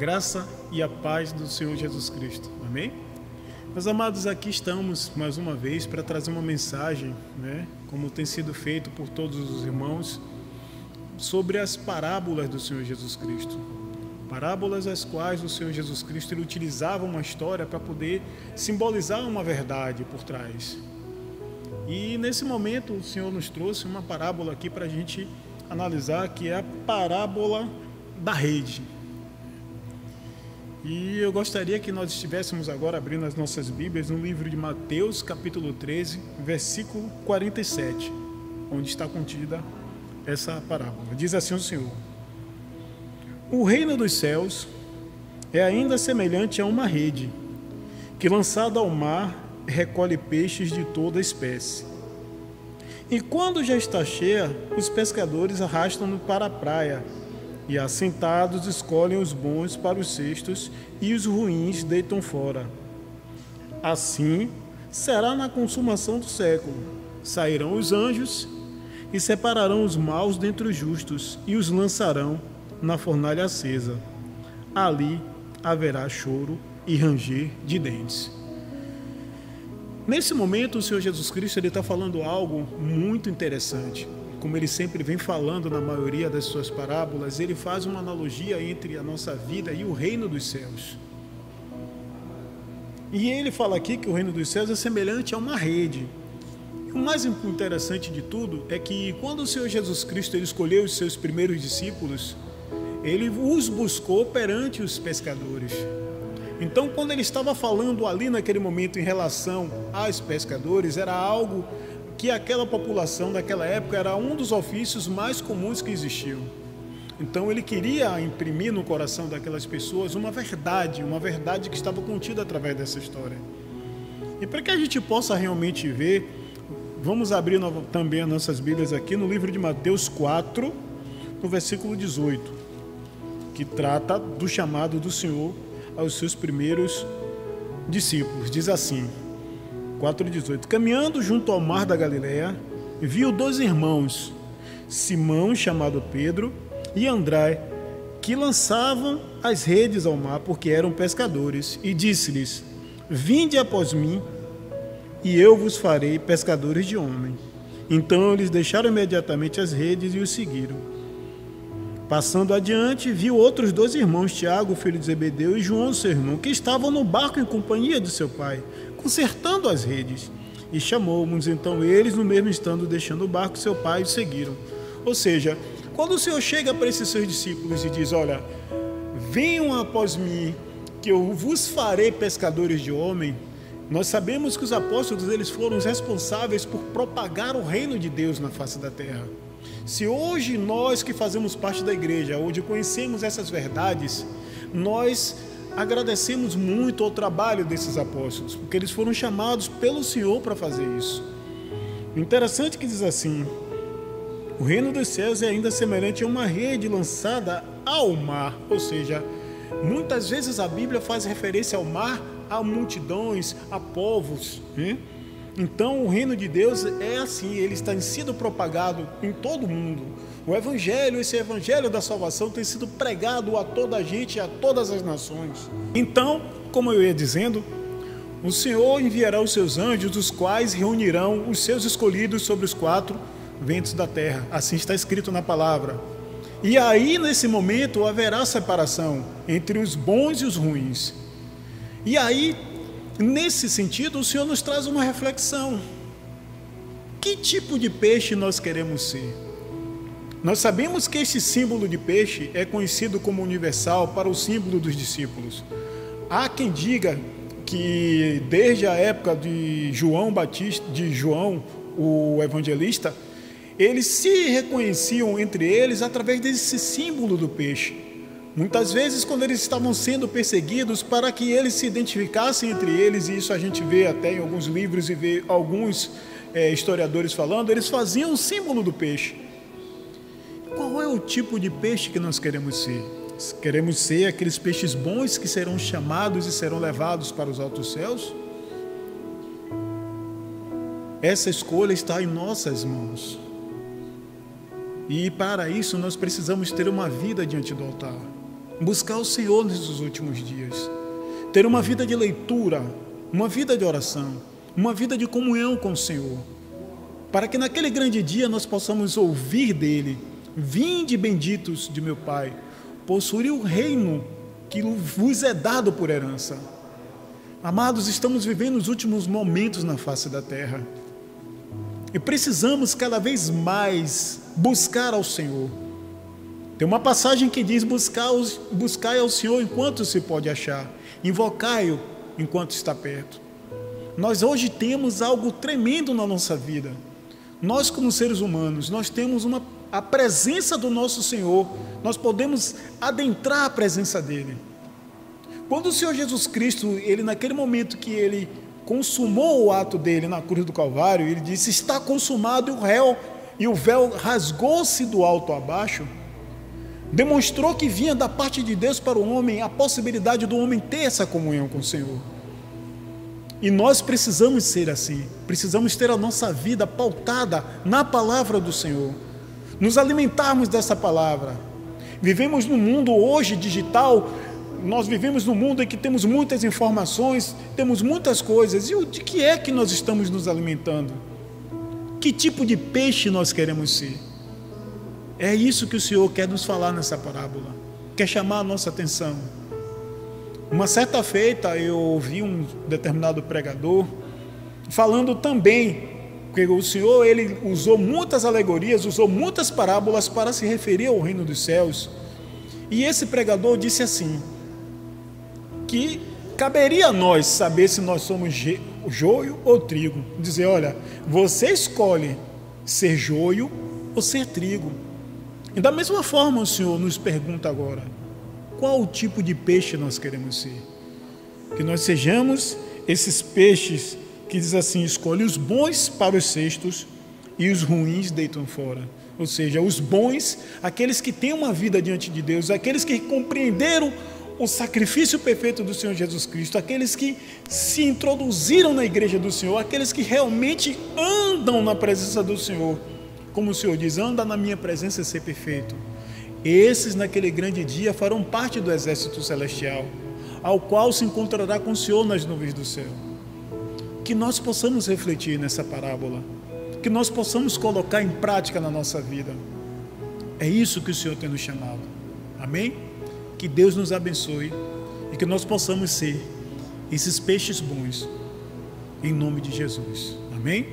graça e a paz do Senhor Jesus Cristo. Amém? Meus amados, aqui estamos mais uma vez para trazer uma mensagem, como tem sido feito por todos os irmãos, sobre as parábolas do Senhor Jesus Cristo. Parábolas as quais o Senhor Jesus Cristo ele utilizava uma história para poder simbolizar uma verdade por trás. E nesse momento o Senhor nos trouxe uma parábola aqui para a gente analisar, que é a parábola da rede. E eu gostaria que nós estivéssemos agora abrindo as nossas Bíblias no livro de Mateus, capítulo 13, versículo 47, onde está contida essa parábola. Diz assim o Senhor: o reino dos céus é ainda semelhante a uma rede, que lançada ao mar recolhe peixes de toda espécie. E quando já está cheia, os pescadores arrastam-no para a praia, e assentados escolhem os bons para os cestos, e os ruins deitam fora. Assim será na consumação do século. Sairão os anjos e separarão os maus dentre os justos, e os lançarão na fornalha acesa. Ali haverá choro e ranger de dentes. Nesse momento, o Senhor Jesus Cristo está falando algo muito interessante. Como ele sempre vem falando na maioria das suas parábolas, ele faz uma analogia entre a nossa vida e o reino dos céus. E ele fala aqui que o reino dos céus é semelhante a uma rede. E o mais interessante de tudo é que quando o Senhor Jesus Cristo ele escolheu os seus primeiros discípulos, ele os buscou perante os pescadores. Então, quando ele estava falando ali naquele momento em relação aos pescadores, era algo que aquela população daquela época era um dos ofícios mais comuns que existiam. Então ele queria imprimir no coração daquelas pessoas uma verdade que estava contida através dessa história. E para que a gente possa realmente ver, vamos abrir também as nossas Bíblias aqui no livro de Mateus 4, no versículo 18, que trata do chamado do Senhor aos seus primeiros discípulos. Diz assim, 4,18: caminhando junto ao mar da Galileia, viu dois irmãos, Simão, chamado Pedro, e André, que lançavam as redes ao mar porque eram pescadores, e disse-lhes: vinde após mim, e eu vos farei pescadores de homens. Então eles deixaram imediatamente as redes e os seguiram. Passando adiante, viu outros dois irmãos, Tiago, filho de Zebedeu, e João, seu irmão, que estavam no barco em companhia de seu pai, consertando as redes. E chamou-os, então eles, no mesmo instante, deixando o barco, seu pai, o seguiram. Ou seja, quando o Senhor chega para esses seus discípulos e diz: olha, venham após mim, que eu vos farei pescadores de homem, nós sabemos que os apóstolos eles foram os responsáveis por propagar o reino de Deus na face da terra. Se hoje nós que fazemos parte da igreja, onde conhecemos essas verdades, nós agradecemos muito ao trabalho desses apóstolos, porque eles foram chamados pelo Senhor para fazer isso. O interessante é que diz assim: o reino dos céus é ainda semelhante a uma rede lançada ao mar. Ou seja, muitas vezes a Bíblia faz referência ao mar, a multidões, a povos, Então o reino de Deus é assim, ele está sendo propagado em todo o mundo. O evangelho, esse evangelho da salvação tem sido pregado a toda a gente, a todas as nações. Então, como eu ia dizendo, o Senhor enviará os seus anjos, os quais reunirão os seus escolhidos sobre os quatro ventos da terra. Assim está escrito na palavra. E aí, nesse momento, haverá separação entre os bons e os ruins. E aí, nesse sentido, o Senhor nos traz uma reflexão. Que tipo de peixe nós queremos ser? Nós sabemos que este símbolo de peixe é conhecido como universal para o símbolo dos discípulos. Há quem diga que desde a época de João o evangelista, eles se reconheciam entre eles através desse símbolo do peixe. Muitas vezes, quando eles estavam sendo perseguidos, para que eles se identificassem entre eles, e isso a gente vê até em alguns livros e vê alguns historiadores falando, eles faziam o símbolo do peixe. Qual é o tipo de peixe que nós queremos ser? Queremos ser aqueles peixes bons que serão chamados e serão levados para os altos céus? Essa escolha está em nossas mãos. E para isso nós precisamos ter uma vida diante do altar. buscar o Senhor nesses últimos dias, ter uma vida de leitura, uma vida de oração, uma vida de comunhão com o Senhor, para que naquele grande dia nós possamos ouvir dele: vinde benditos de meu Pai, possuir o reino que vos é dado por herança. Amados, estamos vivendo os últimos momentos na face da terra e precisamos cada vez buscar ao Senhor. Tem uma passagem que diz: buscai ao Senhor enquanto se pode achar, invocai-o enquanto está perto. Nós hoje temos algo tremendo na nossa vida. Nós, como seres humanos, nós temos a presença do nosso Senhor, nós podemos adentrar a presença dele. Quando o Senhor Jesus Cristo, ele naquele momento que ele consumou o ato dele na cruz do Calvário, ele disse: está consumado, e o véu rasgou-se do alto a baixo, demonstrou que vinha da parte de Deus para o homem a possibilidade do homem ter essa comunhão com o Senhor. E nós precisamos ser assim, precisamos ter a nossa vida pautada na palavra do Senhor, nos alimentarmos dessa palavra. Vivemos num mundo hoje digital, nós vivemos num mundo em que temos muitas informações, temos muitas coisas, e de que é que nós estamos nos alimentando? Que tipo de peixe nós queremos ser? É isso que o Senhor quer nos falar nessa parábola, quer chamar a nossa atenção. Uma certa feita eu ouvi um determinado pregador falando também que o Senhor, ele usou muitas alegorias, usou muitas parábolas para se referir ao reino dos céus. E esse pregador disse assim, que caberia a nós saber se nós somos joio ou trigo. Dizer: olha, você escolhe ser joio ou ser trigo. E da mesma forma o Senhor nos pergunta agora: qual o tipo de peixe nós queremos ser? Que nós sejamos esses peixes que diz assim: escolhe os bons para os cestos e os ruins deitam fora. Ou seja, os bons, aqueles que têm uma vida diante de Deus, aqueles que compreenderam o sacrifício perfeito do Senhor Jesus Cristo, aqueles que se introduziram na igreja do Senhor, aqueles que realmente andam na presença do Senhor, como o Senhor diz: anda na minha presença e ser perfeito. Esses naquele grande dia farão parte do exército celestial, ao qual se encontrará com o Senhor nas nuvens do céu. Que nós possamos refletir nessa parábola, que nós possamos colocar em prática na nossa vida. É isso que o Senhor tem nos chamado. Amém? Que Deus nos abençoe e que nós possamos ser esses peixes bons, em nome de Jesus. Amém?